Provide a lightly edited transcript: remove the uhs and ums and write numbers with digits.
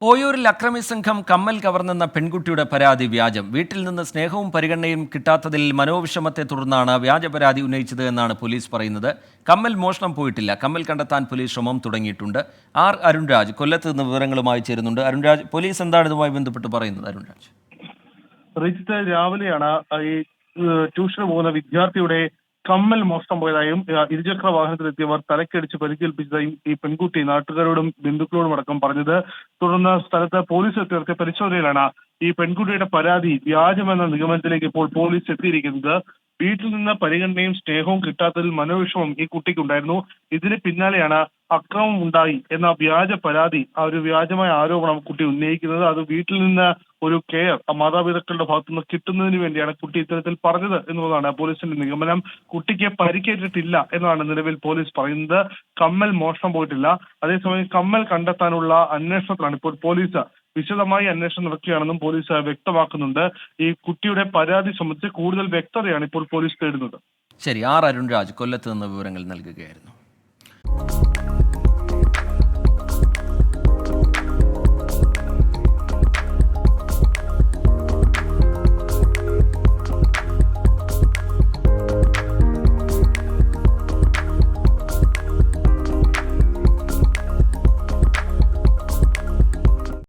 ഓയൂരിൽ അക്രമി സംഘം കമ്മൽ കവർന്നെന്ന പെൺകുട്ടിയുടെ പരാതി വ്യാജം. വീട്ടിൽ നിന്ന് സ്നേഹവും പരിഗണനയും കിട്ടാത്തതിൽ മനോവിഷമത്തെ തുടർന്നാണ് വ്യാജ പരാതി ഉന്നയിച്ചത് എന്നാണ് പോലീസ് പറയുന്നത്. കമ്മൽ മോഷണം പോയിട്ടില്ല. കമ്മൽ കണ്ടെത്താൻ പോലീസ് ശ്രമം തുടങ്ങിയിട്ടുണ്ട്. അരുൺരാജ് കൊല്ലത്ത് നിന്ന് വിവരങ്ങളുമായി ചേരുന്നുണ്ട്. അരുൺരാജ്, പോലീസ് എന്താണ് ഇതുമായി ബന്ധപ്പെട്ട് പറയുന്നത്? അരുൺരാജ്, രാവിലെയാണ് ഈ ട്യൂഷന് പോകുന്ന വിദ്യാർത്ഥിയുടെ കമ്മൽ മോഷണം പോയതായും ഇരുചക്ര വാഹനത്തിലെത്തിയവർ തലക്കടിച്ച് പരിക്കേൽപ്പിച്ചതായും ഈ പെൺകുട്ടി നാട്ടുകാരോടും ബന്ധുക്കളോടും അടക്കം പറഞ്ഞത്. തുടർന്ന് സ്ഥലത്ത് പോലീസ് എത്തിയ പരിശോധനയിലാണ് ഈ പെൺകുട്ടിയുടെ പരാതി വ്യാജമെന്ന നിഗമനത്തിലേക്ക് ഇപ്പോൾ പോലീസ് എത്തിയിരിക്കുന്നത്. വീട്ടിൽ നിന്ന് പരിഗണനയും സ്നേഹവും കിട്ടാത്തതിൽ മനോവിഷമം ഈ കുട്ടിക്കുണ്ടായിരുന്നു. ഇതിന് പിന്നാലെയാണ് അക്രമം ഉണ്ടായി എന്ന വ്യാജ പരാതി, ആ ഒരു വ്യാജമായ ആരോപണം കുട്ടി ഉന്നയിക്കുന്നത്. അത് വീട്ടിൽ നിന്ന് ഒരു കെയർ മാതാപിതാക്കളുടെ ഭാഗത്തുനിന്ന് കിട്ടുന്നതിന് വേണ്ടിയാണ് കുട്ടി ഇത്തരത്തിൽ പറഞ്ഞത് എന്നുള്ളതാണ് പോലീസിന്റെ നിഗമനം. കുട്ടിക്ക് പരിക്കേറ്റിട്ടില്ല എന്നതാണ് നിലവിൽ പോലീസ് പറയുന്നത്. കമ്മൽ മോഷണം പോയിട്ടില്ല. അതേസമയം കമ്മൽ കണ്ടെത്താനുള്ള അന്വേഷണത്തിലാണ് ഇപ്പോൾ പോലീസ്. വിശദമായി അന്വേഷണം നടക്കുകയാണെന്നും പോലീസ് വ്യക്തമാക്കുന്നുണ്ട്. ഈ കുട്ടിയുടെ പരാതി സംബന്ധിച്ച് കൂടുതൽ വ്യക്തതയാണ് ഇപ്പോൾ പോലീസ് തേടുന്നത്. ശരി. അരുൺരാജ് കൊല്ലത്ത് നിന്ന് വിവരങ്ങൾ നൽകുകയായിരുന്നു.